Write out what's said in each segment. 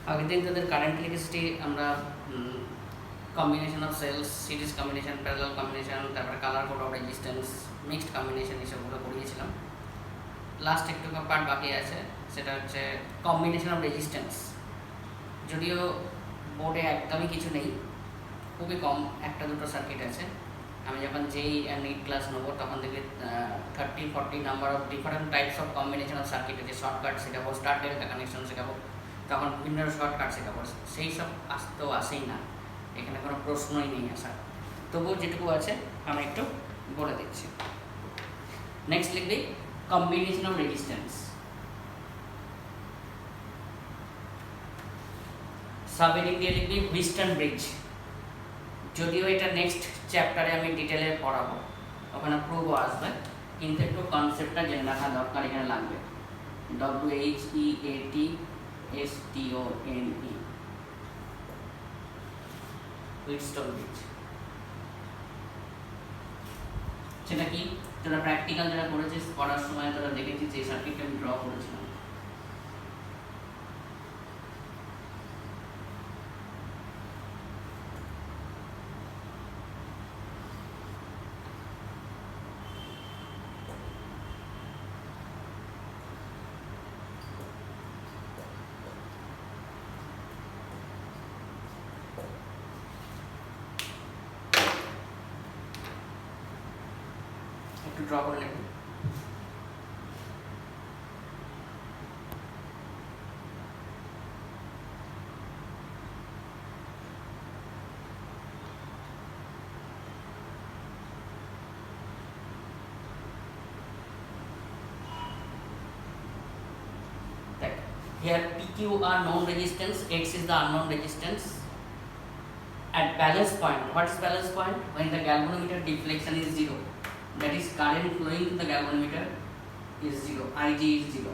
আগের দিন তাদের কারেন্ট ইলেকট্রিসিটি আমরা combination of cells, series combination, parallel combination, তারপরে colour code of resistance, mixed combination এসবগুলো পড়িয়েছিলাম। লাস্ট একটু পার্ট বাকি আছে, সেটা হচ্ছে কম্বিনেশন অফ রেজিস্ট্যান্স। যদিও বোর্ডে একদমই কিছু নেই, খুবই কম, একটা দুটো সার্কিট আছে। আমি যখন যেই নিট ক্লাস নেবো তখন থেকে 30-40 number of different types of combination of circuit আছে। শর্টকাট শেখাবো, স্টার ডেল্টা কানেকশন শেখাবো, তখন বিভিন্ন শর্টকাট শেখাবো। সেই সব আসতেও আসেই না, এখানে কোনো প্রশ্নই নেই আসার। তবুও যেটুকু আছে আমি একটু বলে দিচ্ছি। নেক্সট লিখবি কম্বিনেশন অফ রেজিস্ট্যান্স। সাবহেডিং দিয়ে লিখবি হুইস্টন ব্রিজ। যদিও এটা নেক্সট চ্যাপ্টারে আমি ডিটেলে পড়াবো, ওখানে প্রুভও আসবে, কিন্তু একটু কনসেপ্টটা জেনে রাখা দরকার। এখানে লাগবে WHEATSTONE, হুইটস্টোন ব্রিজ। সেটা কি তোরা প্র্যাকটিক্যাল যারা করেছিস পড়ার সময় তোরা দেখেছিস, এই সার্কিটটা আমি ড্র করেছিলাম। একটু ড্র করে নেব। Here PQ are known resistance, X is the unknown resistance. At balance point, what is balance point? When the galvanometer deflection is 0, that is current flowing to the galvanometer is 0, Ig is 0.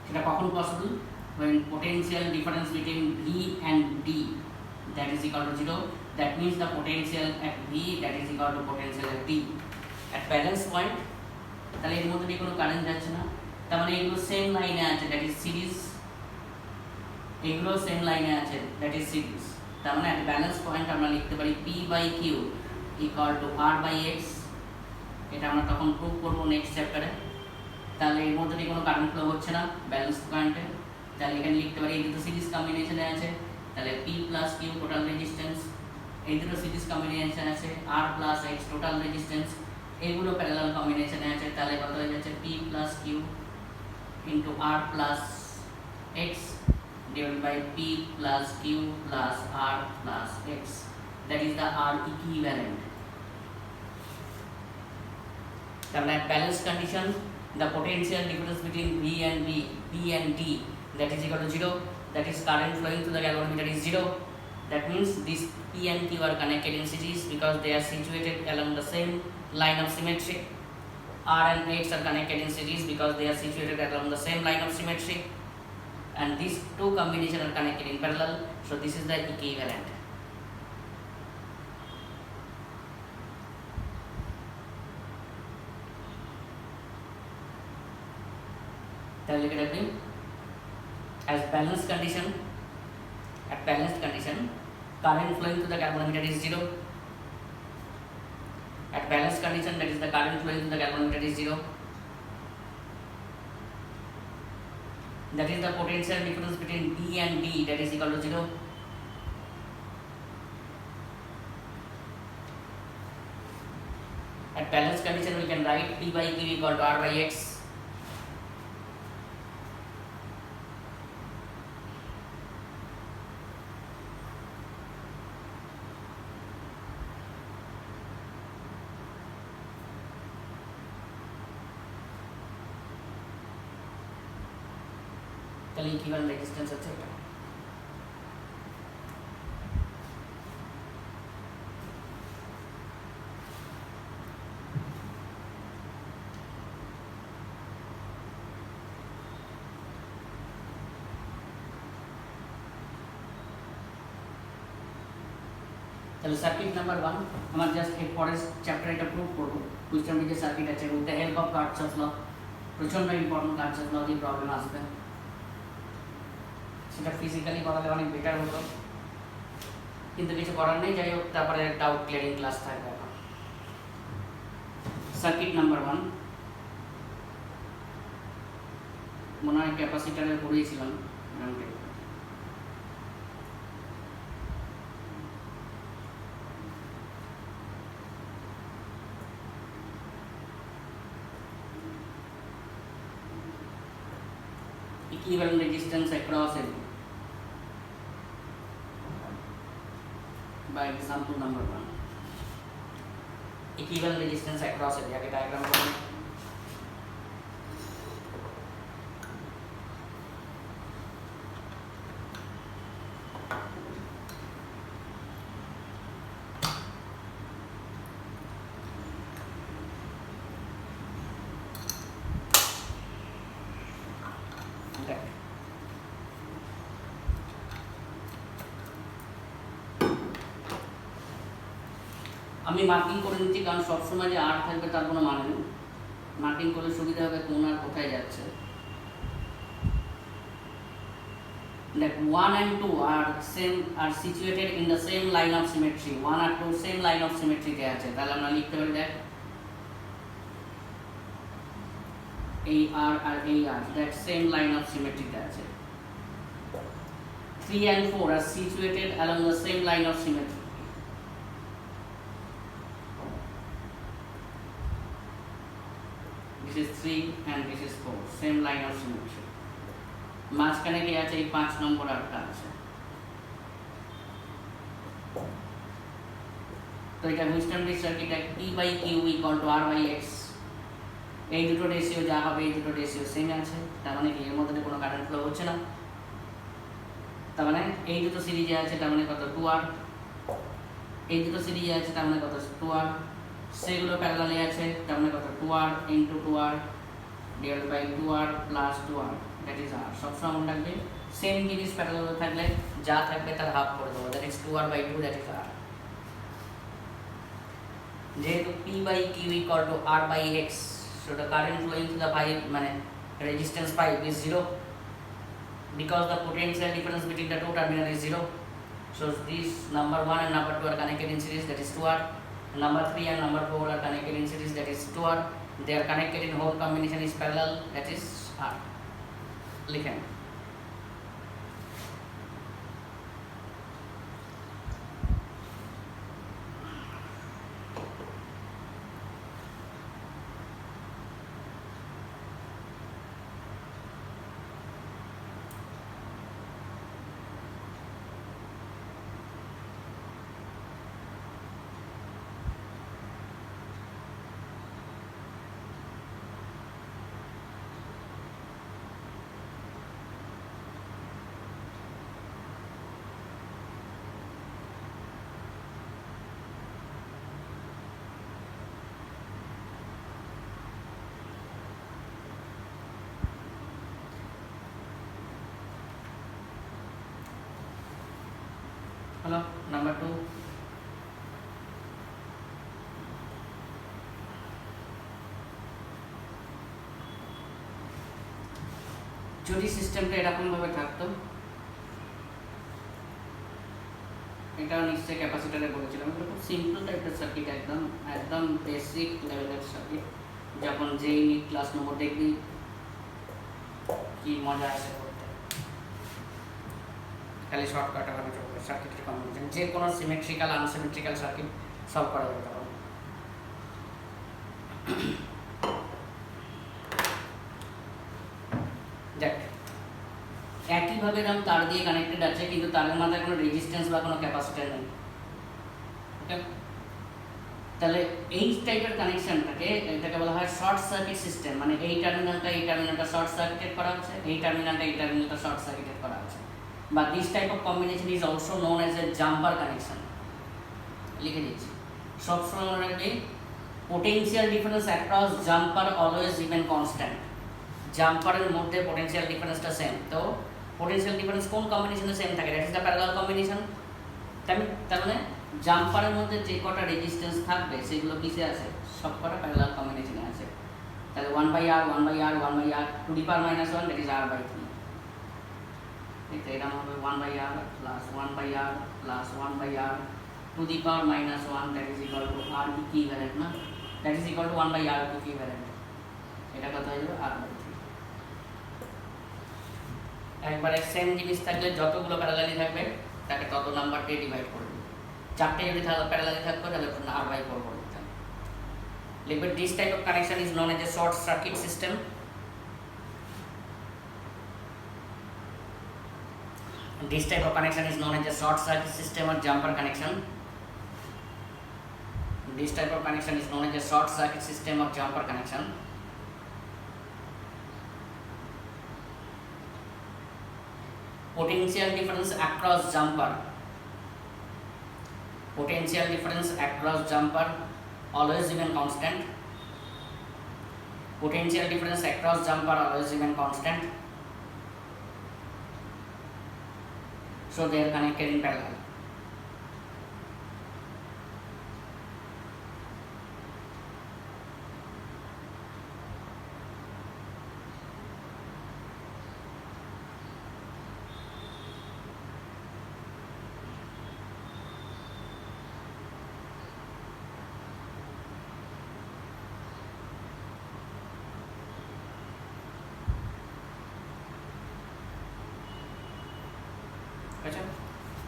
সেটা কখন possible? When potential difference between V and D that is equal to 0, that means the potential at V that is equal to potential at D. At balance point তাহলে এর মধ্যে কোনো current যাচ্ছে না, তার মানে এগুলো সেম লাইনে আছে, দ্যাট ইজ সিরিজ। এগুলো সেম লাইনে আছে, দ্যাট ইজ সিরিজ। তার মানে at balance point আমরা লিখতে পারি P/Q equal to R/X। এটা আমরা তখন প্রুভ করবো নেক্সট চ্যাপ্টারে। তাহলে এর মধ্যে কোনো কারেন্ট ফ্লো হচ্ছে না ব্যালেন্স পয়েন্টে, তাহলে এখানে লিখতে পারি এই দুটো সিরিজ কম্বিনেশনে আছে, তাহলে P+Q টোটাল রেজিস্ট্যান্স, এই দুটো সিরিজ কম্বিনেশন আছে, R+X টোটাল রেজিস্ট্যান্স, এগুলো প্যারালাল কম্বিনেশনে আছে, তাহলে কত হয়ে যাচ্ছে P+Q into R+X divided by P+Q plus R+X, that is the R equivalent. তাহলে at balance condition the potential difference between V and D that is equal to 0, that is current flowing to the galvanometer is 0. That means this P and Q are connected in series because they are situated along the same line of symmetry. R and X are connected in series because they are situated along the same line of symmetry, and these two combinations are connected in parallel, so this is the equivalent. তাহলে লিখে রাখবেন as balanced condition, at balanced condition current flowing to the galvanometer is 0. At balanced condition, that is the current flowing to the galvanometer is 0. That is the potential difference between B and D that is equal to 0. At balanced condition we can write P/Q equal to R/X. তাহলে equivalent resistance হচ্ছে এটা। তাহলে circuit number 1 আমার just এর পরের চ্যাপ্টারে এটা prove করবো। হুইস্টন ব্রিজের সার্কিট আছে, with the help of Kirchhoff's law, প্রচণ্ড ইম্পর্টেন্ট কার্চফস ল দিয়ে প্রবলেম আসবে। সেটা ফিজিক্যালি করালে অনেক বেটার হতো, কিন্তু কিছু করার নেই। যাই হোক, তারপরে ডাউট ক্লিয়ারিং ক্লাস থাকবে এখন। সার্কিট নাম্বার 1 মনে হয় ক্যাপাসিটারে পড়িয়েছিলাম। equivalent resistance across it by example number 1. equivalent resistance across it আগে ডায়াগ্রাম করুন। আমি মার্কিং করে নিচ্ছি, কারণ সবসময় যে আর থাকবে তার কোনো মানে নেই। মার্কিং করলে সুবিধা হবে কোন আর কোথায় যাচ্ছে। দেখ 1 and 2 are situated in the same line of symmetry. 1 R 2 same line of symmetry তে আছে, তাহলে আমরা লিখতে পারি দেখ এই আর আর এই আর that same line of symmetry তে আছে। 3 and 4 are situated along the same line of symmetry. This is 3 and this is 4, same line of symmetry. মাঝখানে কি আছে? এই 5 নম্বর আরটা আছে। তো এটা হুইস্টন-ব্রিজ সার্কিট এক P by Q equal to R by X। এই দুটো রেশিও যা হবে, এই দুটো রেশিও সেম আছে, তার মানে কি এর মধ্যে কোনো কারেন্ট ফ্লো হচ্ছে না। তার মানে এই দুটো সিরিজে আছে, তার মানে কত 2R। এই দুটো সিরিজে আছে, তার মানে কত 2R। সেগুলো প্যারালালে আছে, তার মানে কত 2R into 2R divided by 2R plus 2R, that is R। সবসময় মনে রাখবে সেম জিনিস প্যারালালে থাকলে যা থাকবে তার হাফ করে দেবো, that is 2R by 2, that is R। যেহেতু P by Q equal to R by X, so the current flowing through the pipe মানে resistance pipe is 0 because the potential difference between the two terminal is 0. So this number 1 and number 2 are connected in series, that is 2R. Number 3 and number 4 are connected in series, that is 2R. They are connected in whole combination is parallel, that is R. লিখেন হলো number 2। যদি সিস্টেমটা এরকম ভাবে থাকতো, এটাও নিশ্চয়ই ক্যাপাসিটরে বলেছিলাম, এটা খুব সিম্পল টাইপের সার্কিট, একদম একদম বেসিক লেভেলের সার্কিট। যখন যেই ক্লাস নম্বর দেখবি কি মজা আসে করতে, খালি শর্টকাট হবে সার্কিটের কম্বিনেশন, যে কোনো সিমেট্রিক্যাল আনসিমেট্রিক্যাল সার্কিট সলভ করা যেতে পারে। দেখ একইভাবে এরকম তার দিয়ে কানেক্টেড আছে, কিন্তু তারের মাথায় কোনো রেজিস্ট্যান্স বা কোনো ক্যাপাসিটার নেই। ওকে, তাহলে এই টাইপের কানেকশনটাকে এটাকে বলা হয় শর্ট সার্কিট সিস্টেম। মানে এই টার্মিনালটা শর্ট সার্কিটেড করা হচ্ছে, এই টার্মিনালটা শর্ট সার্কিটেড করা হচ্ছে। বা this type of combination is also known as a jumper connection. লিখে দিচ্ছি, সবসময় মনে রাখবে potential difference across jumper always remain constant. জাম্পারের মধ্যে পোটেনশিয়াল ডিফারেন্সটা সেম। তো পোটেনশিয়াল ডিফারেন্স কোন কম্বিনেশনে সেম থাকে? That is the parallel combination. তার মানে জাম্পারের মধ্যে যে কটা রেজিস্ট্যান্স থাকবে সেগুলো কিসে আছে? সব কটা প্যারালাল কম্বিনেশনে আছে। তাহলে 1/R 1/R 1/R to the power -1, that is R/3। এটা হবে 1/r plus 1/r plus 1/r to the power minus 1, that is equal to r equivalent না, that is equal to 1/r equivalent, এটা কত হয়ে যাবে r/3। একবারে same জিনিস থাকলে যতগুলো প্যারালালি থাকবে তাকে তত নাম্বার দিয়ে ডিভাইড করবে, চারটে যদি প্যারালালি থাকবে তাহলে r/4 করে দিতে হবে। লিখবে this type of connection is known as a short circuit system। This type of connection is known as a short circuit system or jumper connection। This type of connection is known as a short circuit system or jumper connection। Potential difference across jumper, potential difference across jumper always remain constant, potential difference across jumper always remain constant, so they are connected in parallel।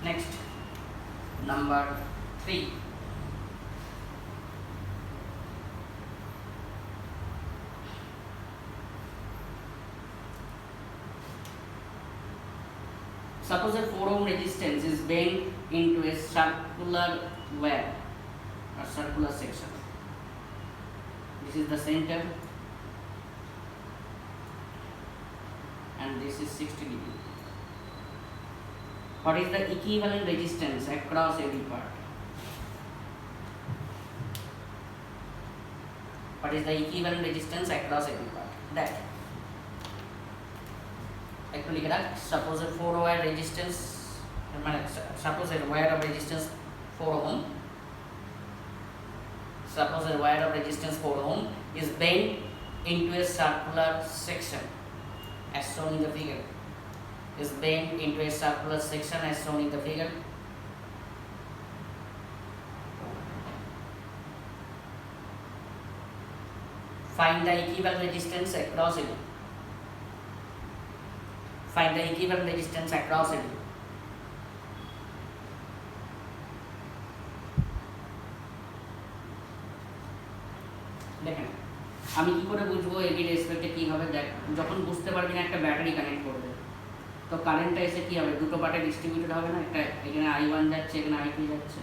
Next, number 3, suppose a 4 ohm resistance is bent into a circular wire or circular section, this is the center and this is 60 degree। What is the equivalent resistance across every part? What is the equivalent resistance across every part? That actually suppose a 4 wire resistance, suppose a wire of resistance 4 ohm, suppose a wire of resistance 4 ohm is bent into a circular section as shown in the figure, is bent into a circular section as shown in the figure। Find the equivalent resistance across it, find the equivalent resistance across it। দেখেন আমি কি করে বুঝবো এডি রেসপেক্টে কি হবে, দেখ যখন বুঝতে পারবি না একটা ব্যাটারি কানেক্ট করবে তো কারেন্টটা এসে কি হবে, দুটো পার্টে ডিস্ট্রিবিউটেড হবে না, একটা এখানে I1 যাচ্ছে এখানে I2 যাচ্ছে,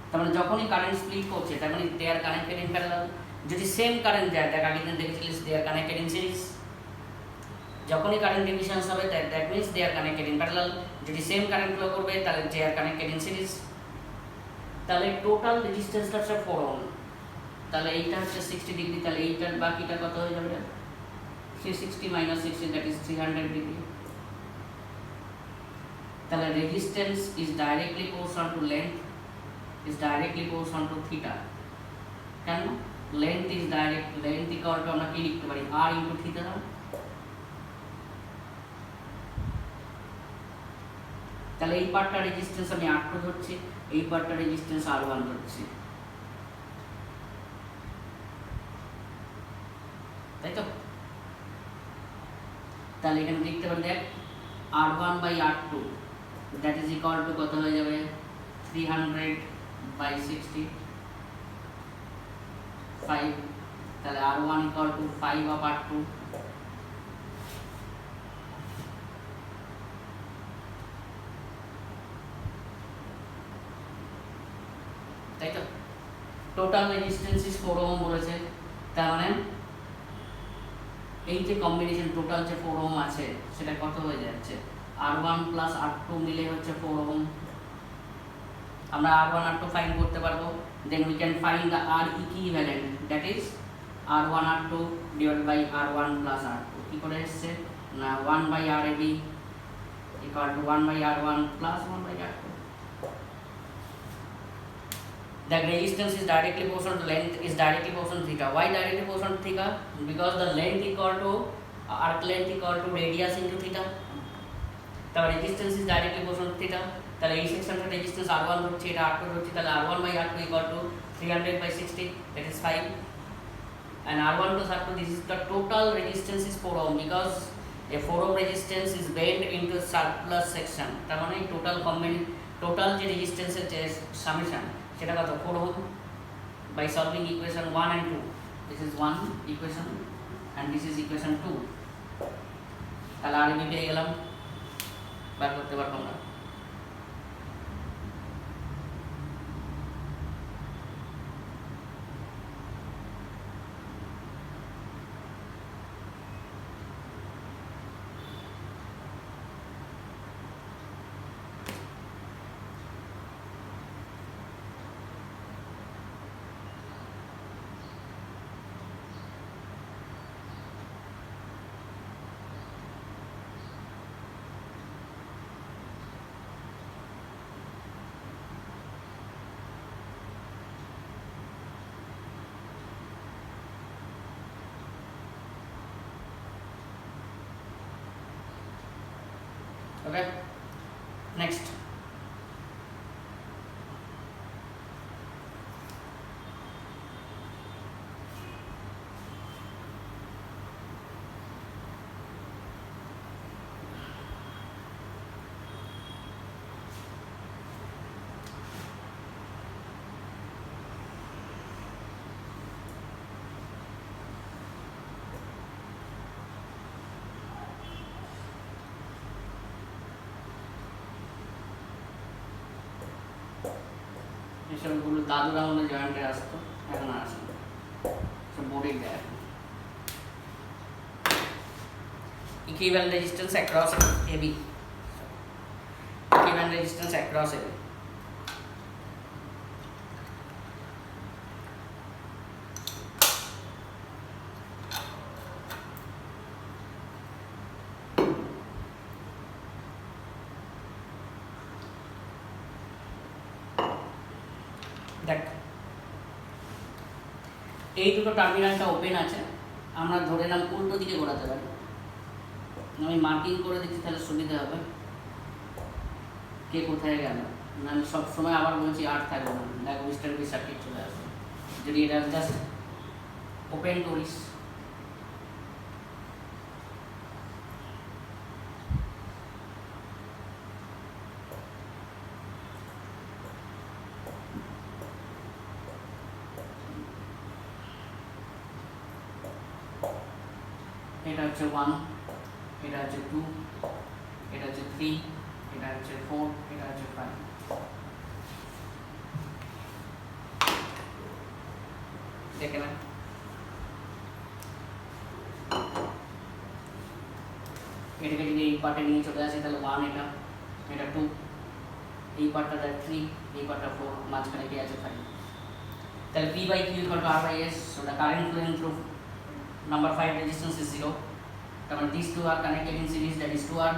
তার মানে যখনই কারেন্ট স্প্লিট করছে তার মানে they are connected in parallel. যদি সেম কারেন্ট যায় দেখ আগের দিন দেখেছিলিস they are connected in series, যখনই কারেন্ট ডিভিশনস হবে that means they are connected in parallel. যদি সেম কারেন্ট ফ্লো করবে তাহলে they are connected in series. তাহলে টোটাল রেজিস্ট্যান্সটা হচ্ছে 4 ওহম, তাহলে এইটা হচ্ছে 60 ডিগ্রি, তাহলে এইটার বাকিটা কত হয়ে যাবে, 360 minus 60 that is 300 ডিগ্রি। তাহলে resistance is directly proportional to length, is directly proportional to theta। কেন length is direct, length equal to আমরা কি লিখতে পারি r into theta না, তাহলে এই পার্টটা রেজিস্ট্যান্স আমি R2 ধরছি, এই পার্টটা রেজিস্ট্যান্স R1 ধরছি, তাই তো। তাহলে এখানে লিখতে পারি দেখ R1 by R2 that is equal to কত হয়ে যাবে 300 by 60 5, তাহলে R1 equal to 5 of R2, তাই তো। টোটাল রেজিস্ট্যান্স ইজ 4 ওহম বলেছে, তার মানে এই যে কম্বিনেশন টোটাল যে 4 ওহম আছে সেটা কত হয়ে যাচ্ছে R1 plus R2 মিলে হচ্ছে 4 ওহম। আমরা R1 R2 ফাইন্ড করতে পারবো, then we can find the R equivalent, that is R1 R2 divided by R1 plus R2। কি করে এসেছে না 1 by RAB equal to 1 by R1 plus 1 by R2। The resistance is directly proportional to length, is directly proportional to theta। Why directly proportional to theta? Because the length equal to arc length equal to radius into theta। তাহলে resistance is directly proportional theta, তাহলে এই সেকশনটা resistance R1 হচ্ছে, এটা R2 হচ্ছে, তাহলে R1/R2 equal to 300/60, that is 5, and R1 plus R2, this is the total resistance is 4 ohm, because a 4 ohm resistance is bent into surplus section, তার মানে total যে রেজিস্ট্যান্সের যে সামেশন সেটা কত 4 ohm, by solving equation 1 and 2, this is 1 equation and this is equation 2, তাহলে আর B পেয়ে গেলাম, বার করতে পারবো আমরা। Okay, next. এসবগুলো দাদুর আমলে জয়েন্টে আসতো, এখন আর আসে না, সব বোর্ডেই দেয়। Equivalent resistance across AB, equivalent resistance across AB, দেখ এই দুটো টার্মিনালটা ওপেন আছে, আমরা ধরে নাম উল্টো দিকে ঘোরাতে পারি, আমি মার্কিং করে দিচ্ছি তাহলে সুবিধা হবে, কে কোথায় গেল, আমি সবসময় আবার বলছি আর থাকবে না, দেখো মিস্টার বি সার্কিট চলে আসবে, যদি এটা জাস্ট ওপেন করিস এটা হচ্ছে 1, এটা হচ্ছে 2, এটা হচ্ছে 3, এটা হচ্ছে 4, এটা হচ্ছে 5, দেখে না এটাকে যদি এই পার্টে নিয়ে চলে আসে তাহলে 1, এটা 2, এই পার্টটা 3, এই পার্টটা 4, মাঝখানে কি আছে 5, তাহলে P/Q = R/S, so the current flowing through number 5 resistance is 0, তারপরে these two are connected in series, that is 2R,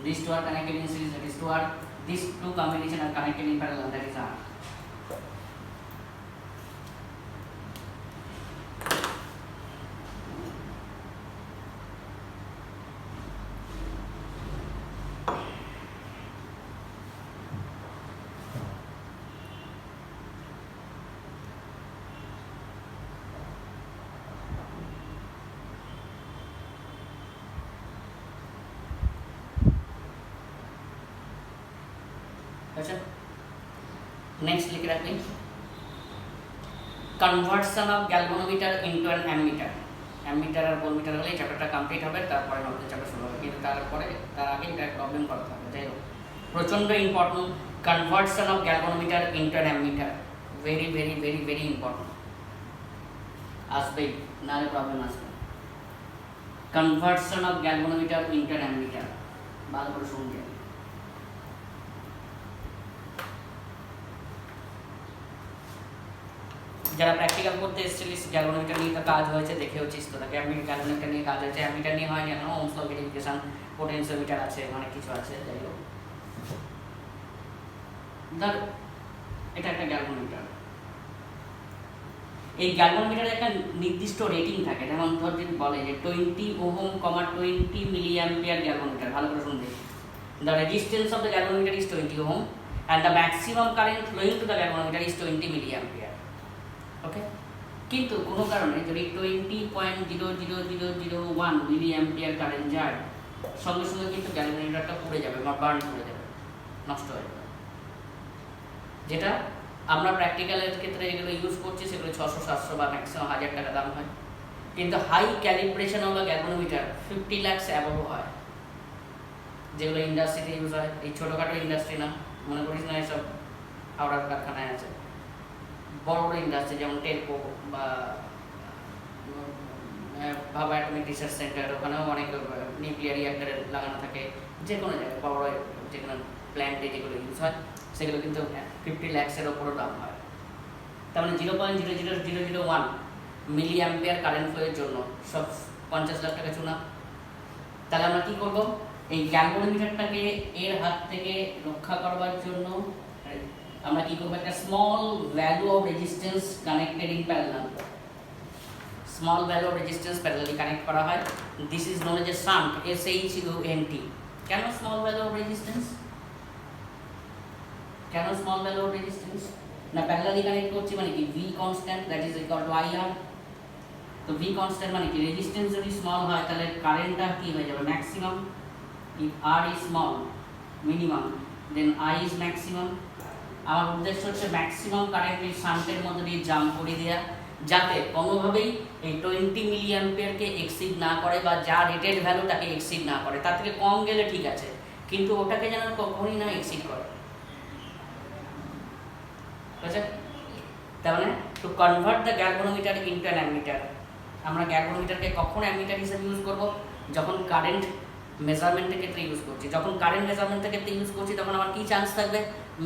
these two are connected in series, that is 2R, these two combination are connected in parallel, that is R. अच्छा, next लिख रखते हैं conversion of galvanometer into an ammeter, ammeter আর voltmeter হলে চ্যাপ্টারটা complete হবে, তারপরে নতুন চ্যাপ্টার শুরু হবে, কিন্তু তার আগে এটা প্রবলেম করতে হবে, যাই হোক প্রচণ্ড important, conversion of galvanometer into an ammeter, very very very very important, আসবেই নাহলে প্রবলেম আসবে। Conversion of galvanometer into an ammeter, ভালো করে শুনবে। যারা প্র্যাকটিক্যাল করতে এসেছিলিস গ্যালভানোমিটার নিয়ে তো কাজ হয়েছে, দেখেওছিস তো, গ্যালভানোমিটার নিয়ে কাজ হয়েছে, অ্যামিটার নিয়ে হয়নি কেন, ওহমস ল ভেরিফিকেশন, পোটেনশিওমিটার আছে, অনেক কিছু আছে, যাই হোক ধর এটা একটা গ্যালভানোমিটার, এই গ্যালভানোমিটারের একটা নির্দিষ্ট রেটিং থাকে, যেমন ধর যদি বলে যে 20 ওহম, 20 মিলি অ্যাম্পিয়ার গ্যালভানোমিটার, ভালো করে শুনবে, The resistance of the galvanometer is 20 ohm and the maximum current flowing to the galvanometer is 20 milliampere. Okay? কিন্তু কোনো কারণে যদি 20.00001 মিলিঅ্যাম্পিয়ার কারেন্ট যায় সঙ্গে সঙ্গে কিন্তু গ্যালভানোমিটারটা পুড়ে যাবে বা বার্ন করে যাবে, নষ্ট হয়ে যাবে। যেটা আমরা প্র্যাকটিক্যালের ক্ষেত্রে যেগুলো ইউজ করছি সেগুলো 600-700 বা ম্যাক্সিমাম 1000 টাকা দাম হয়, কিন্তু হাই ক্যালিব্রেশন ওলা গ্যালভানোমিটার 50 lakhs অ্যাবভ হয়, যেগুলো ইন্ডাস্ট্রিতে ইউজ হয়। এই ছোটোখাটো ইন্ডাস্ট্রি না, মনে করিস না এসব হাওড়ার কারখানায় আছে, বড় বড় ইন্ডাস্ট্রি যেমন টেলকো বা ভাবা অ্যাটমিক রিসার্চ সেন্টার, ওখানেও অনেক নিউক্লিয়ার রিঅ্যাক্টরে লাগানো থাকে, যে কোনো জায়গায় বড় বড় যে কোনো প্ল্যান্টে যেগুলো ইউজ হয় সেগুলো কিন্তু 50 lakhs-এর ওপরও দাম হয়। তার মানে 0.00001 মিলিঅ্যাম্পিয়ার কারেন্ট ফ্লোয়ের জন্য সব 50 লাখ টাকা চুনা। তাহলে আমরা কী করব, এই গ্যালভানোমিটারটাকে এর হাত থেকে রক্ষা করবার জন্য আমরা কী করবো, একটা small value of resistance connected in parallel, small value of resistance parallelly connect করা হয়। This is known as a shunt, SHUNT। কেন স্মল ভ্যালু অফ রেজিস্ট্যান্স, কেন স্মল ভ্যালু অফ রেজিস্ট্যান্স না প্যারালালি কানেক্ট করছি মানে কি, V constant that is equal to IR। তো V constant মানে কি, রেজিস্ট্যান্স যদি স্মল হয় তাহলে কারেন্টটা কি হয়ে যাবে, maximum. If R is small minimum then I is maximum। আমার উদ্দেশ্য হচ্ছে ম্যাক্সিমাম কারেন্ট এই শান্টের মধ্যে দিয়ে জাম্প করে দেওয়া, যাতে কোনোভাবেই এই 20 মিলিঅ্যাম্পিয়ারকে এক্সিড না করে বা যা রেটেড ভ্যালু তাকে এক্সিড না করে, তার থেকে কম গেলে ঠিক আছে কিন্তু ওটাকে যেন কখনোই না এক্সিড করে। বুঝেছেন? তার মানে to convert the galvanometer into an ammeter, আমরা গ্যালভানোমিটারকে কখন অ্যামিটার হিসেবে ইউজ করব, যখন কারেন্ট মেজারমেন্টের ক্ষেত্রে ইউজ করছি। যখন কারেন্ট মেজারমেন্টের ক্ষেত্রে ইউজ করছি তখন আমার কী চান্স থাকবে,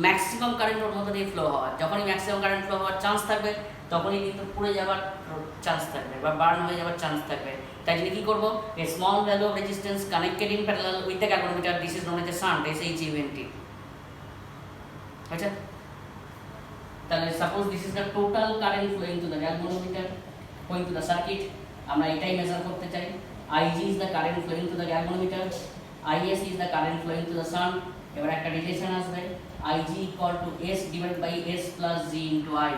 ম্যাক্সিমাম কারেন্ট ওর মধ্যে দিয়ে ফ্লো হওয়ার। যখনই ম্যাক্সিমাম কারেন্ট ফ্লো হওয়ার চান্স থাকবে তখনই কিন্তু পুড়ে যাওয়ার চান্স থাকবে বা বার্ন হয়ে যাওয়ার চান্স থাকবে। তাই জন্য কী করবো, a small value of resistance connected in parallel with the galvanometer, this is known as a shunt, SHUNT। আচ্ছা, তাহলে suppose this is the total current flowing to the galvanometer going to the circuit, আমরা এটাই measure করতে চাই। IG is the current flowing to the galvanometer, IS is the current flowing to the shunt। এবার একটা relation আসবে, IG equal to S divided by S plus G into I।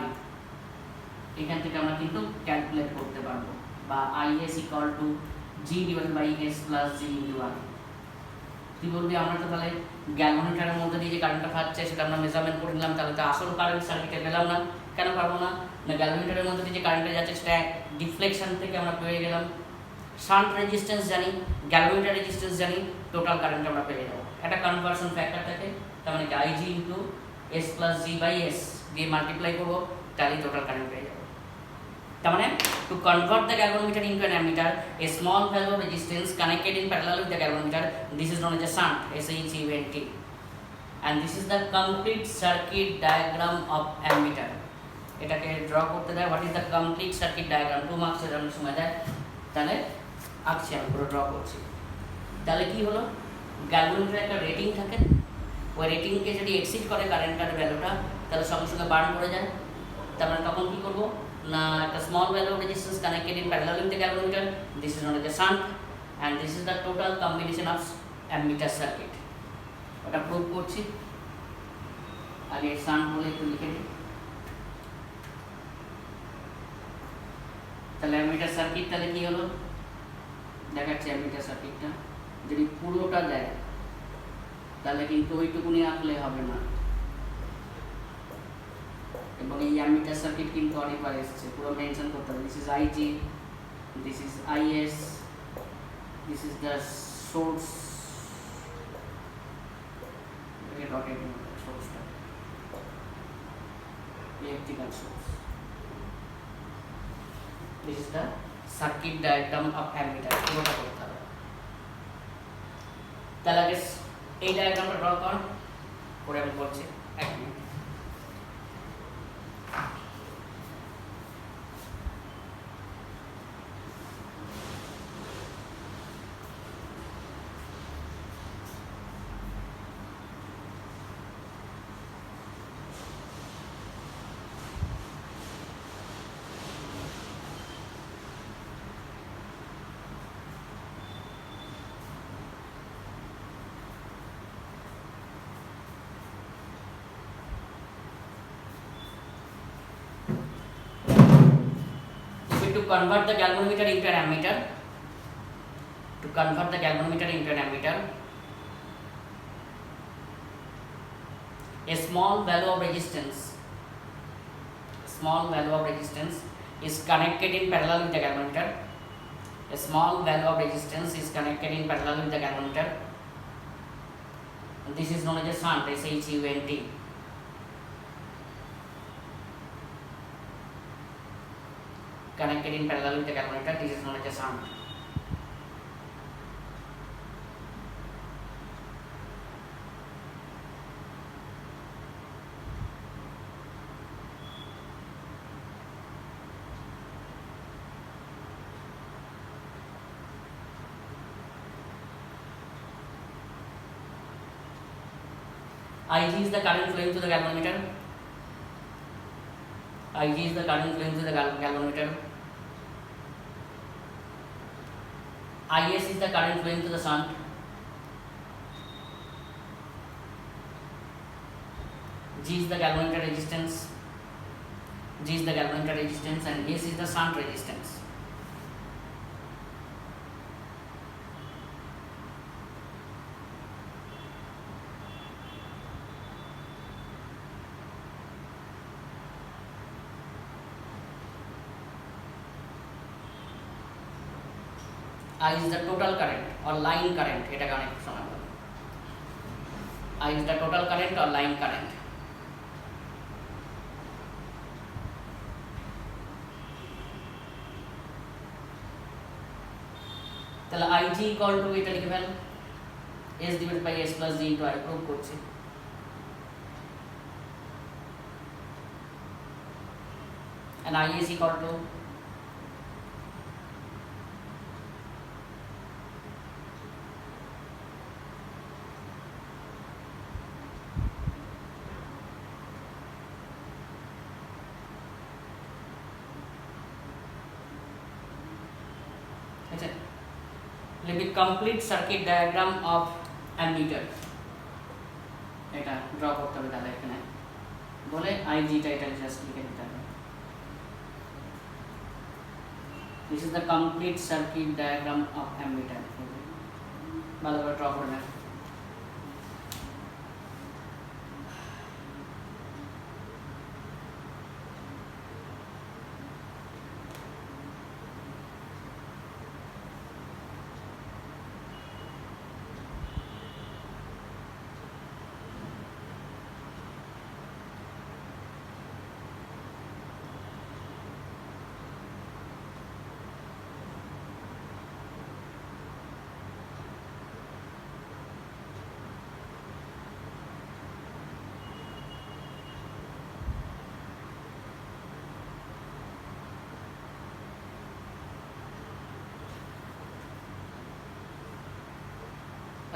এখান থেকে আমরা কিন্তু ক্যালকুলেট করতে পারবো, বা IS equal to G divided by S plus G into I। তুই বলবি আমরা তো তাহলে গ্যালভানোমিটারের মধ্যে দিয়ে যে কারেন্টটা পাচ্ছে সেটা আমরা মেজারমেন্ট করে নিলাম, তাহলে তো আসল কারেন্ট সার্কিটে পেলাম না। কেন পারবো না, না গ্যালভানোমিটারের মধ্যে দিয়ে যে কারেন্টটা যাচ্ছে সেটা ডিফ্লেকশন থেকে আমরা পেয়ে গেলাম। শান্ট রেজিস্ট্যান্স জানি, গ্যালভানোমিটার রেজিস্ট্যান্স জানি, টোটাল কারেন্ট আমরা পেয়ে যাবো। একটা কনভার্সন ফ্যাক্টর থাকে, তার মানে IG into S plus G by S দিয়ে মাল্টিপ্লাই করবো, তাহলেই টোটাল কারেন্ট পেয়ে যাবো। তার মানে to convert the galvanometer into an ammeter, a small value of resistance connected in parallel with the galvanometer, this is known as a shunt, SHUNT। And this is the complete circuit diagram of ammeter. এটাকে draw করতে দেয়, what is the complete circuit diagram, 2 মার্কসের অনেক সময় দেয়, তাহলে আঁকছি আমি, পুরো ড্র করছি। তাহলে কি হলো, গ্যালভানোমিটারে একটা রেটিং থাকে, ওই রেটিংকে যদি এক্সিড করে কারেন্টের ভ্যালুটা তাহলে সঙ্গে সঙ্গে বার্ন করে যায়। তার মানে তখন কী করবো না, একটা small value of resistance connected in parallel with the galvanometer, this is known as a shunt and this is the total combination of ammeter circuit. ওটা প্রুভ করছি, আগে শান্ট বলে একটু লিখে দিই। তাহলে অ্যামিটার সার্কিট তাহলে কী হলো দেখাচ্ছি। অ্যামিটার সার্কিটটা যদি পুরোটা দেয় তাহলে কিন্তু ওইটুকুনি আঁকলে হবে না, এবং এই অ্যামিটার সার্কিট কিন্তু অনেকবার এসেছে, পুরো মেনশন করতে হবে। This is IG, this is IS, this is the source, সোর্সটা electrical source, this is the circuit diagram of ammeter, পুরোটা করতে হবে। তাহলে আগে এই ডায়াগ্রামটা ড্র কর, করে আমি বলছি, 1 minute. to convert the galvanometer into an ammeter, a small value of resistance is connected in parallel with the galvanometer. A small value of resistance is connected in parallel with the galvanometer. And this is known as a shunt, SHUNT. Connected in parallel with the galvanometer, this is known as a shunt. Ig is the current flowing through the galvanometer. Ig is the current flowing through the galvanometer. Is the current flowing through the shunt. G is the galvanometer resistance. And S is the shunt resistance. I is the total current or line current. এটা অনেক সময় বলে। I is the total current or line current. তাহলে Ig equal to এটা লিখে fail S divided by S plus G into I prove করছি। and I is equal to complete circuit diagram of ammeter এটা draw করতে হবে তাহলে এখানে বলে IG টা এটা জাস্ট লিখে দিতে হবে this is the complete circuit diagram of ammeter ভালো করে ড্র করে নেন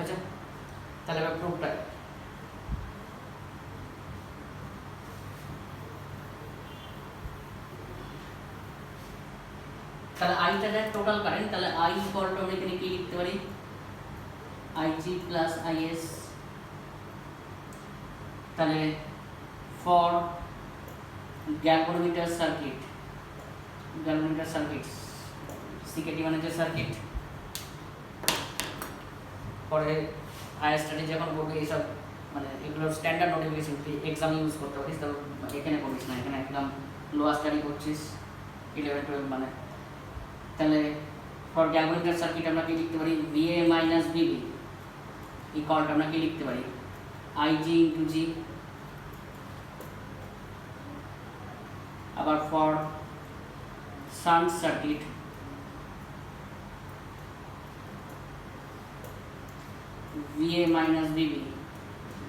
আচ্ছা তাহলে এবার প্রুফটা তাহলে I টা দেখ টোটাল কারেন্ট তাহলে I ইকুয়াল টু আমরা এখানে কি লিখতে পারি IG প্লাস IS তাহলে ফর গ্যালভানোমিটার সার্কিট সিকেটি মানে যে সার্কিট পরে হায়ার স্টাডি যখন করবি এইসব মানে এগুলো স্ট্যান্ডার্ড নোটিফিকেশন এক্সাম ইউজ করতে পারিস তো এখানে করিস না এখানে একদম লোয়ার স্টাডি করছিস 11-12 মানে তাহলে ফর গ্যালভানোমিটার সার্কিট আমরা কি লিখতে পারি VA মাইনাস VB ইকুয়াল আমরা কি লিখতে পারি IG ইনটু G আবার for shunt circuit VA minus VB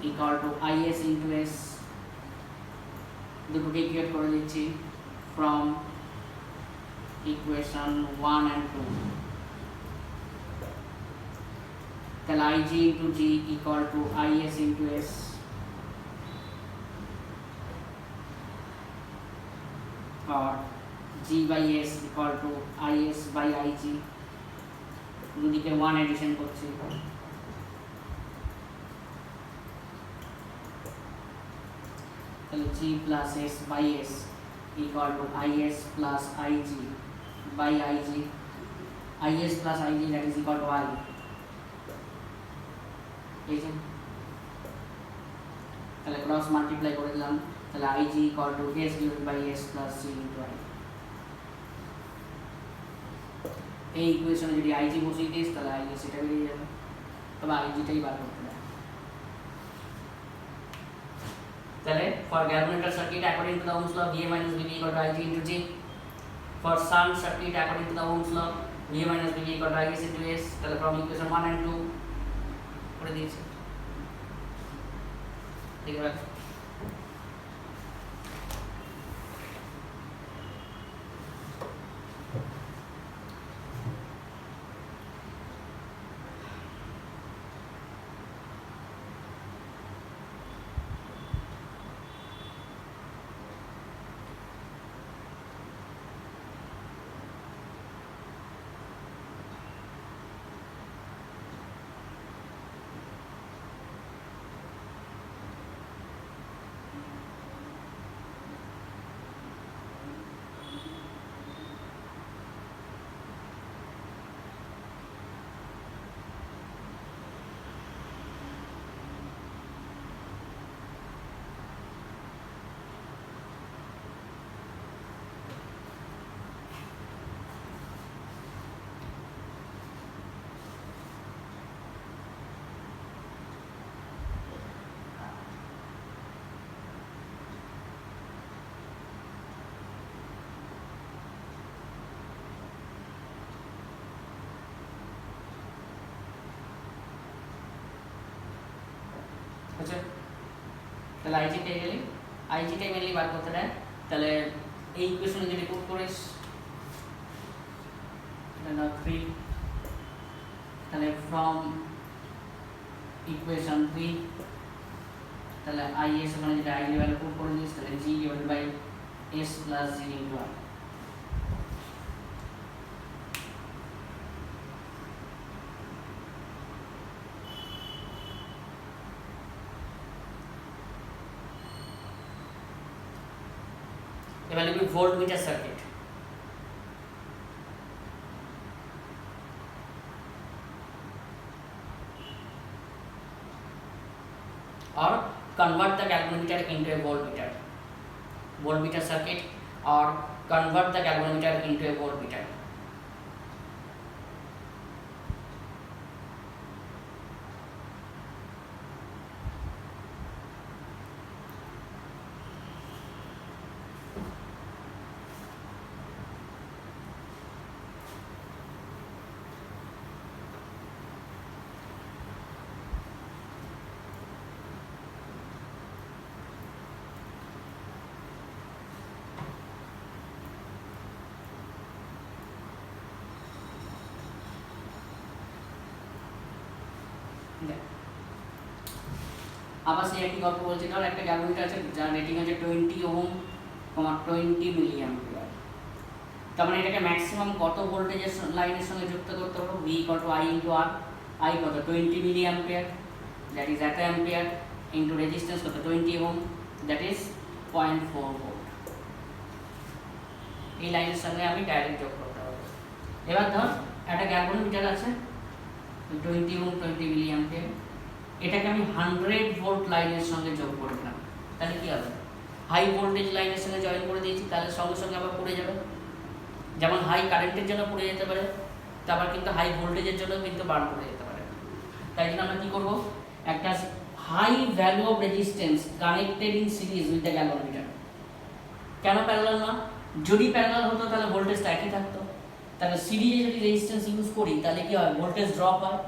equal to IS into S দুটোকে ইকুয়েট করে দিচ্ছি from equation 1 and 2 তাহলে IG into G equal to IS into S or G by S equal to IS by IG দুদিকে 1 addition করছি G plus S by S equal to IS plus IG by Ig, Is plus Ig that is equal to I, এই যে তাহলে cross multiply করে দিলাম, তাহলে Ig equal to S divided by S plus C into I। এই ইকুয়েশনে যদি Ig বসিয়ে দিস তাহলে Is এটা বেরিয়ে যাবে, তবে Ig টাই বার করতে হবে। তাহলে for galvanometer circuit according to the Ohm's law, VA minus VB equal to Ig into G. For shunt circuit according to the Ohm's law, VA minus VB equal to Is into S। তাহলে from equation 1 and 2 করে দিয়েছি, ঠিক আছে। আচ্ছা, তাহলে IG পেয়ে গেলি, আইজিটাই mainly বার করতে দেয়। তাহলে এই ইকুয়েশনে যদি পুট করিস 3, তাহলে ফ্রম ইকুয়েশন 3, তাহলে আইএস ওখানে যদি আই ভ্যালু পুট করে দিস তাহলে G divided by S plus G into R. এবার লিখবি voltmeter circuit. or convert the galvanometer into a voltmeter, voltmeter circuit or convert the galvanometer into a voltmeter। আবার সেই একই গল্প বলছি, ধর একটা গ্যালভোমিটার আছে যার রেটিং আছে 20 ওহম, 20 মিলি অ্যাম্পিয়ার। তার মানে এটাকে ম্যাক্সিমাম কত ভোল্টেজের লাইনের সঙ্গে যুক্ত করতে পারবো? V = I × R। I কত? 20 milli ampere, that is 1 ampere, into resistance কত? 20 ওহম, দ্যাট ইজ 0.4 ভোল্ট। এই লাইনের সঙ্গে আমি ডাইরেক্ট যোগ করতে পারবো। এবার ধর একটা গ্যালভোমিটার আছে 20 ওহম, 20 মিলি অ্যাম্পিয়ার, এটাকে আমি 100 ভোল্ট লাইনের সঙ্গে যোগ করে দিলাম, তাহলে কি হবে? হাই ভোল্টেজ লাইনের সঙ্গে জয়েন করে দিয়েছি, তাহলে সঙ্গে সঙ্গে আবার পড়ে যাবে। যেমন হাই কারেন্টের জন্য পড়ে যেতে পারে, তারপর কিন্তু হাই ভোল্টেজের জন্য কিন্তু বার পড়ে যেতে পারে। তাই জন্য আমরা কি করব, একটা high value of resistance connected in series with the galvanometer. কেন প্যারালাল না? যদি প্যারালাল হতো তাহলে ভোল্টেজটা একই থাকতো, তাহলে সিরিজে যদি রেজিস্ট্যান্স ইউজ করি তাহলে কি হয়? ভোল্টেজ ড্রপ হয়।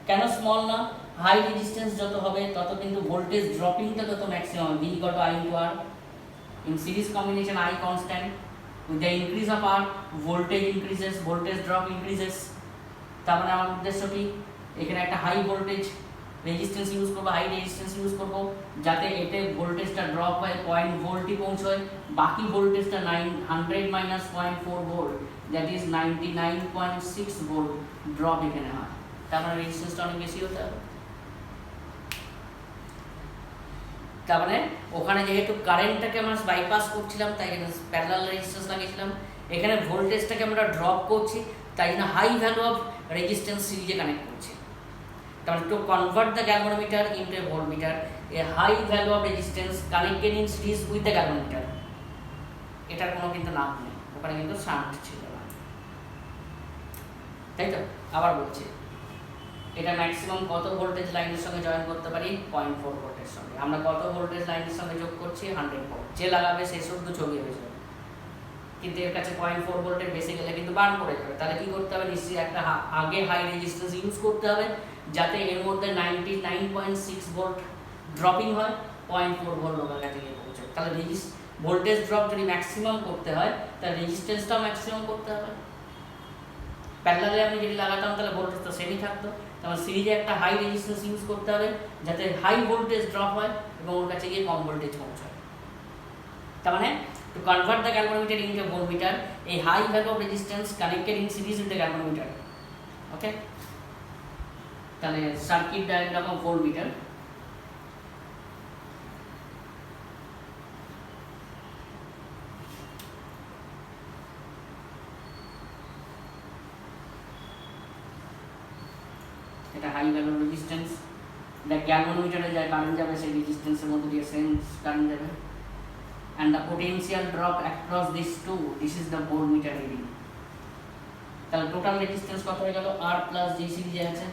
কেন স্মল না? হাই রেজিস্ট্যান্স যত হবে তত কিন্তু ভোল্টেজ ড্রপিংটা তত maximum. V = I × R। In series combination I constant, with the increase of R voltage increases, voltage drop increases। তার মানে আমার উদ্দেশ্য কি, এখানে একটা হাই ভোল্টেজ রেজিস্ট্যান্স ইউজ করব, হাই রেজিস্ট্যান্স ইউজ করব যাতে এতে ভোল্টেজটা ড্রপ হয় 0 ভোল্টই পৌঁছয়, বাকি ভোল্টেজটা 900 - 0.4 volt, that is 99.6 volt drop এখানে হয়। তার মানে রেজিস্ট্যান্সটা অনেক বেশি হতে হবে। তার মানে ওখানে যেহেতু কারেন্টটাকে আমরা বাইপাস করছিলাম তাই প্যারালাল রেজিস্ট্যান্স লাগিয়েছিলাম, এখানে ভোল্টেজটাকে আমরা ড্রপ করছি, তাই জন্য হাই ভ্যালু অফ রেজিস্ট্যান্স সিরিজে কানেক্ট করছি। তাহলে to convert the galvanometer into a voltmeter, a high value of resistance connected in series with the galvanometer. এটার কোনো কিন্তু নাম নেই, ওখানে কিন্তু শান্ট ছিল না, তাই তো? আবার বলছি, এটা ম্যাক্সিমাম কত ভোল্টেজ লাইনের সঙ্গে জয়েন করতে পারি? 0.4 ভোল্টের সঙ্গে। আমরা কত ভোল্টেজ লাইনের সঙ্গে যোগ করছি? 100 ভোল্ট। যে লাগাবে সে শুদ্ধ ছবি হয়ে যাবে, কিন্তু এর কাছে 0.4 ভোল্টের বেশি গেলে কিন্তু বার্ন করে যাবে। তাহলে কি করতে হবে? নিশ্চয়ই একটা আগে হাই রেজিস্ট্যান্স ইউজ করতে হবে, যাতে এর মধ্যে 99.6 ভোল্ট ড্রপিং হয়, 0.4 ভোল্ট ওখান কাছে গিয়ে পৌঁছায়। তাহলে ভোল্টেজ ড্রপ যদি ম্যাক্সিমাম করতে হয়, তাহলে রেজিস্ট্যান্সটাও ম্যাক্সিমাম করতে হবে। প্যারালালে আমি যদি লাগাতাম তাহলে ভোল্টেজ তো সেমই থাকতো। তাহলে সিরিজে একটা হাই রেজিস্ট্যান্স ইউজ করতে হবে, যাতে হাই ভোল্টেজ ড্রপ হয় এবং ওর কাছে গিয়ে কম ভোল্টেজ পৌঁছায়। তার মানে to convert the galvanometer into a voltmeter, a high value of resistance connected in series with the galvanometer. Okay, তাহলে সার্কিট ডায়াগ্রাম অফ ভোল্টমিটার। এটা হাই ভ্যালু রেজিস্ট্যান্স, দ্য গ্যালভানোমিটারে যা কারেন্ট যাবে সেই রেজিস্ট্যান্সের মধ্যে দিয়ে সেম কারেন্ট যাবে, and the potential drop across these two, this is the voltmeter reading. তাহলে টোটাল রেজিস্ট্যান্স কত হয়ে গেল? R প্লাস যে সিরিজে আছে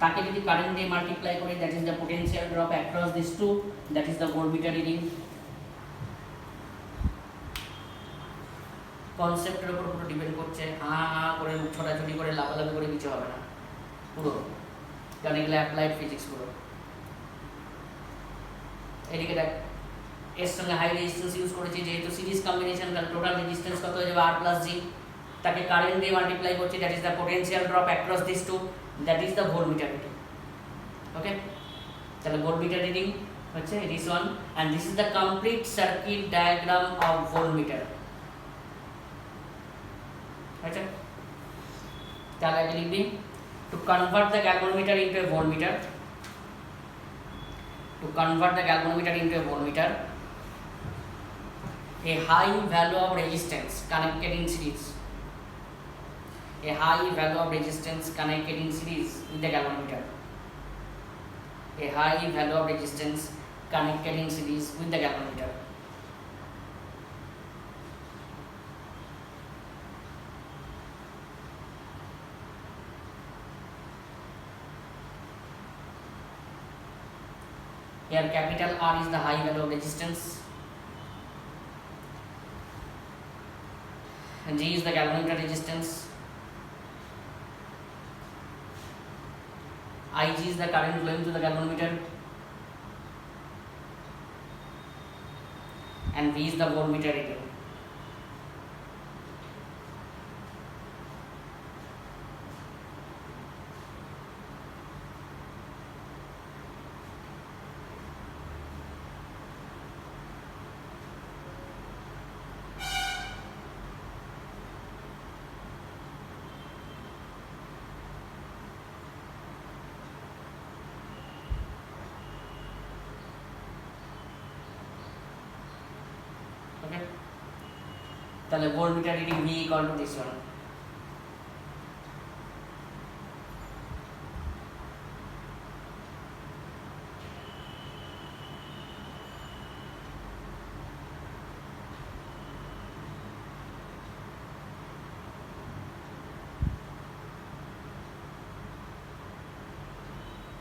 তাকে যদি কারেন্ট দিয়ে মাল্টিপ্লাই করি, that is the potential drop across this two, that is the voltmeter reading. কনসেপ্টের উপর পুরো ডিপেন্ড করছে, করে ছোটাছুটি করে লাফালাফি করে কিছু হবে না পুরো, কারণ এগুলো অ্যাপ্লাইড ফিজিক্স পুরো। এদিকে দেখ, এর সঙ্গে হাই রেজিস্ট্যান্স ইউজ করেছি, যেহেতু সিরিজ কম্বিনেশন, তাহলে টোটাল রেজিস্ট্যান্স কত হয়ে যাবে? R প্লাস জি, তাকে কারেন্ট দিয়ে মাল্টিপ্লাই করছি, that is the potential drop across this two, that is the voltmeter reading. Okay, তাহলে ভোল্টমিটার রিডিং হচ্ছে this one, and this is the complete circuit diagram of voltmeter. আচ্ছা, তাহলে আগে লিখবি to convert the galvanometer into a voltmeter, to convert the galvanometer into a voltmeter, a high value of resistance connected in series, a high value of resistance connected in series with the galvanometer, a high value of resistance connected in series with the galvanometer. Here capital R is the high value of resistance, and G is the galvanometer resistance, Ig is the current flowing through the galvanometer, and V is the voltmeter reading. Okay, তাহলে voltmeter reading V equal to this one.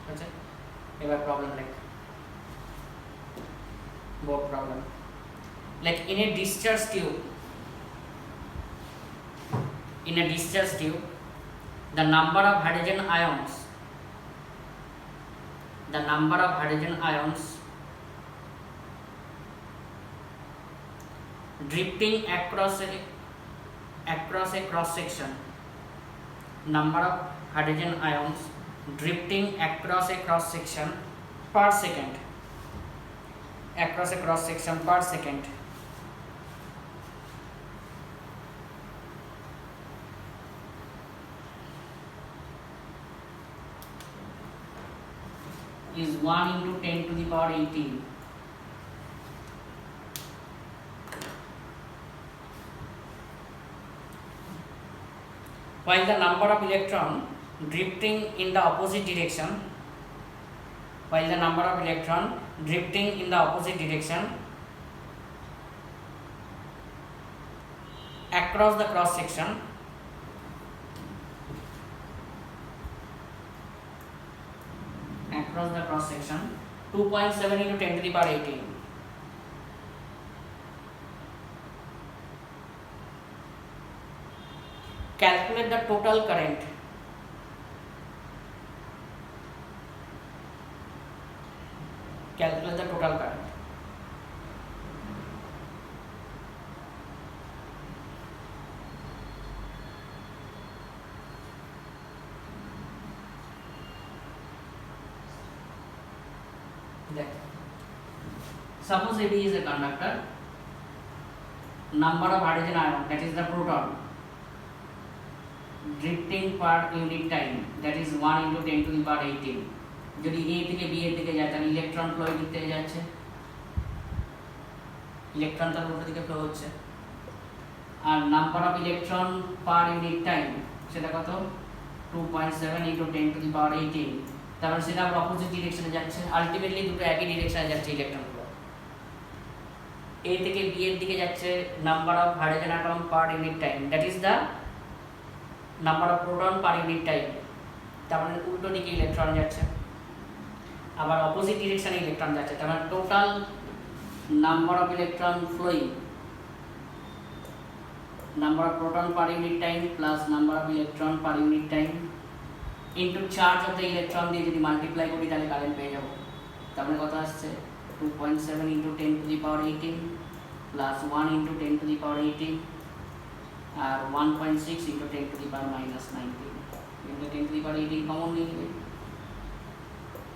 আচ্ছা, এবার problem লেখ, board problem. Like in a discharge tube, the number of hydrogen ions drifting across a cross section, number of hydrogen ions drifting across a cross section per second, is 1 into 10 to the power 18. while the number of electron drifting in the opposite direction, while the number of electron drifting in the opposite direction across the cross section across the cross section 2.7 into 10 to the power 18. Calculate the total current. Calculate the total current. Then, suppose AB is a conductor, number of hydrogen ion, that is the proton, drifting per unit time, that is 1 into 10 to the power 18. যদি A থেকে B এর দিকে যায় তাহলে electron flow এর দিক থেকে যাচ্ছে, ইলেকট্রন তার উল্টো দিকে ফ্লো হচ্ছে, আর number of electron per unit time সেটা কত 2.7 into 10 to the power 18, তারপর সেটা আবার অপোজিট ডিরেকশনে যাচ্ছে, আলটিমেটলি দুটো একই ডিরেকশনে যাচ্ছে ইলেকট্রন ফ্লো। A থেকে B এর দিকে যাচ্ছে number of hydrogen atom per unit time, that is the number of proton per unit time, তার মানে উল্টো দিকে ইলেকট্রন যাচ্ছে, আবার অপোজিট ডিরেকশনে ইলেকট্রন যাচ্ছে, তার মানে total number of electron flowing, number of proton per unit time plus number of electron per unit time into charge of the electron দিয়ে যদি মাল্টিপ্লাই করি তাহলে কারেন্ট পেয়ে যাবো। তার মানে কত আসছে 2.7 into 10 to the power 18 plus 1 into 10 to the power 18 আর 1.6 into 10 to the power minus 19 into 10 to the power 18 common নিয়ে নেবে,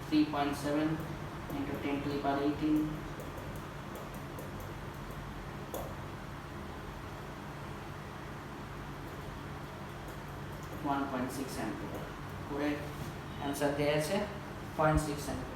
3.7 into 10 to the power 18 1.6 ampere, পুরো অ্যান্সার দেয়া আছে 0.6 ampere।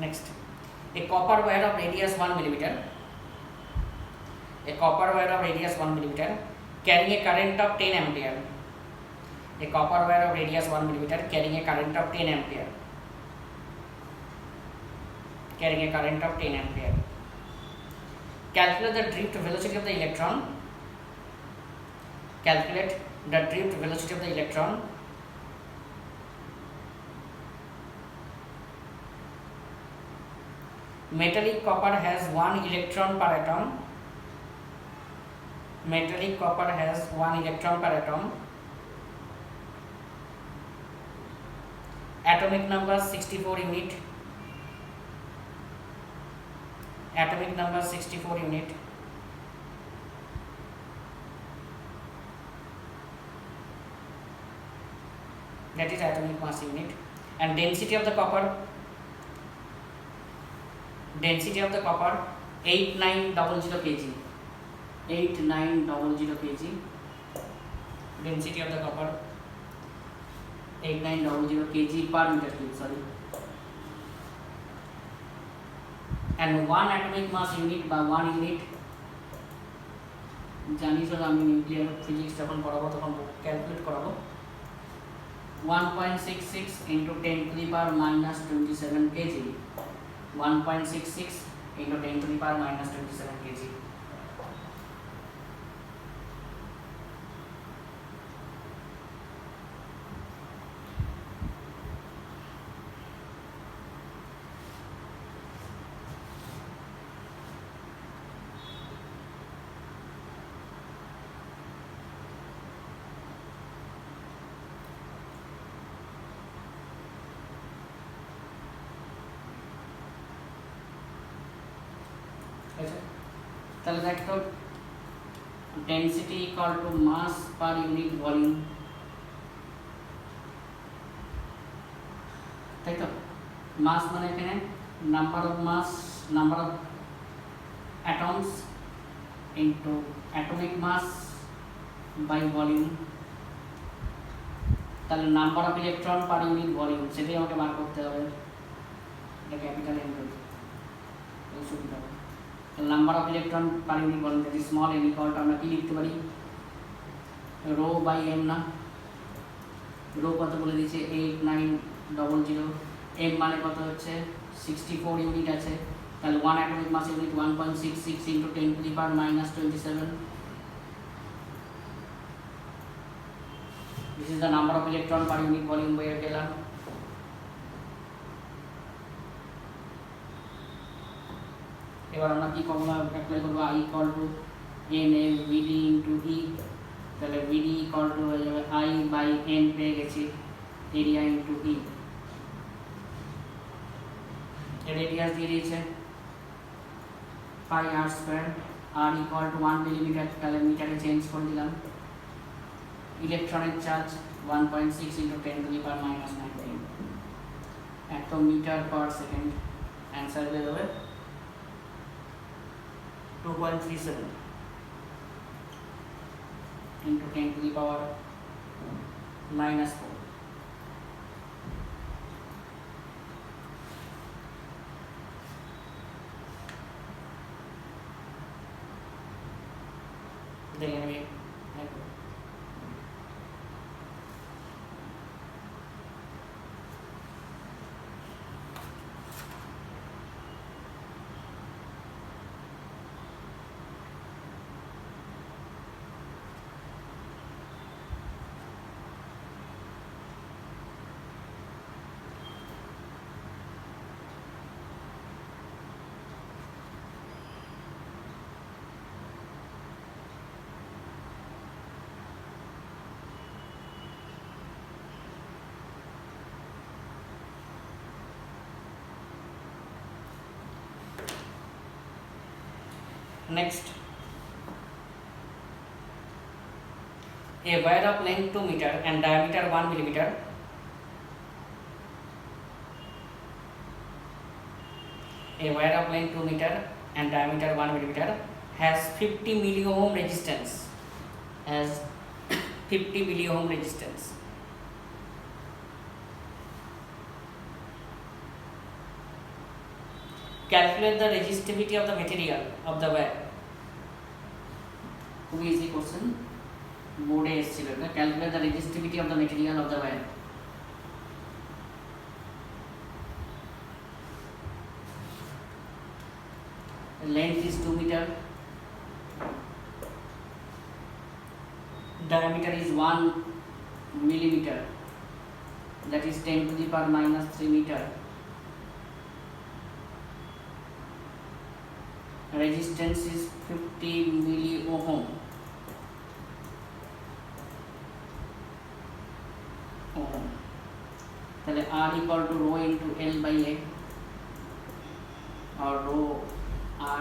Next, a copper wire of radius 1 millimeter, a copper wire of radius 1 millimeter carrying a current of 10 ampere, a copper wire of radius 1 millimeter carrying a current of 10 ampere, carrying a current of 10 ampere. Calculate the drift velocity of the electron, calculate the drift velocity of the electron metallic copper has 1 electron per atom, metallic copper has 1 electron per atom, atomic number 64 unit, atomic number 64 unit, that is atomic mass unit, and density of the copper, density of the copper 8900 kg, 8900 kg, density of the copper 8900 kg per meter cube, sorry, and 1 atomic mass unit by 1 unit জানি sir আমি nuclear physics যখন পড়াবো তখন calculate করাবো 1.66 into 10 to the power minus 27 kg, 1.66 into 10 to the power minus 27 kg, আছে? তাহলে দেখো density equal to mass per unit volume, তাই তো? মাস মানে এখানে number of mass, number of atoms into atomic mass by volume. তাহলে number of electron per unit volume সেটাই আমাকে বার করতে হবে, এটা ক্যাপিটাল এম করবে এই সুবিধা হবে। তাহলে number of electron per unit volume যদি স্মল এন ইকুয়াল টু আমরা কি লিখতে পারি, রো বাই এম না, রো কত বলে দিয়েছে 8900, এম মানে কত হচ্ছে 64 ইউনিট আছে, তাহলে 1 atomic mass unit 1.66 into 10⁻⁻27। This is the number of electron per unit volume বের পেলাম। এবার আমরা কি ফর্মুলা অ্যাপ্লাই করব, I equal to NA VD into E, তাহলে VD equal to হয়ে যাবে I by N পেয়ে গেছি এরিয়া ইন্টু E, রেডিয়াস দিয়ে দিয়েছে পাই r square, r equal to 1 millimetre, তাহলে মিটারে চেঞ্জ করে দিলাম। ইলেকট্রনের চার্জ 1.6 into 10⁻⁻19 এত মিটার পার সেকেন্ড, অ্যান্সার হয়ে যাবে 2.37 into 10⁻⁻4। দেখে নেবে Next, a wire of length 2 meter and diameter 1 millimeter and diameter 1 millimeter has 50 milliohm resistance, Calculate the resistivity of the material of the wire. খুবই easy question, বোর্ডে এসেছিল না। Calculate the resistivity of the material of the wire. Length is 2 meter, diameter is 1 millimeter, that is 10⁻⁻³ meter. Resistance is 50 milliohm. তাহলে R equal to rho into L by A or rho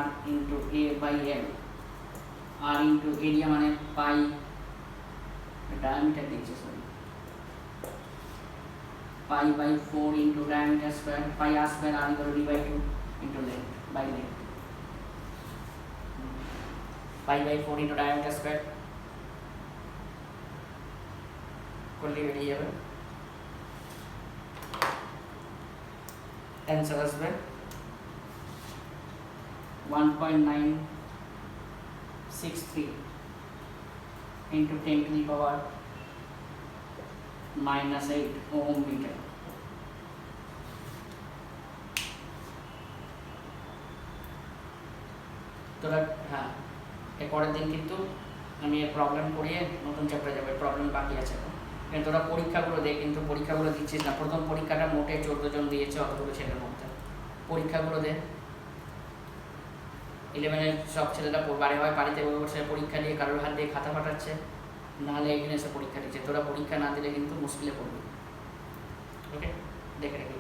R into A by L, R into area মানে পাই, diameter দিয়েছে sorry, pi by 4 into diameter square, pi r square R equal to d by 2 into length by length, pi by 4 into diameter square করলে বেরিয়ে যাবে, answer আসবে 1.963 into 10⁻⁻8 ohm meter. তোরা হ্যাঁ, এর পরের দিন কিন্তু আমি এর প্রবলেম করিয়ে নতুন চ্যাপ্টারে যাবো, প্রবলেম বাকি আছে এখন। কিন্তু তোরা পরীক্ষাগুলো দে, কিন্তু পরীক্ষাগুলো দিচ্ছিস না। প্রথম পরীক্ষাটা মোটে 14 জন দিয়েছে অতগুলো ছেলের মধ্যে। পরীক্ষাগুলো দে, 11-এর সব ছেলেরা বাড়ি হয় বাড়িতে বসে পরীক্ষা দিয়ে কারোর হাত দিয়ে খাতা পাঠাচ্ছে, নাহলে এখানে এসে পরীক্ষা দিচ্ছে। তোরা পরীক্ষা না দিলে কিন্তু মুশকিলে পড়বি। ওকে, দেখে রাখবি।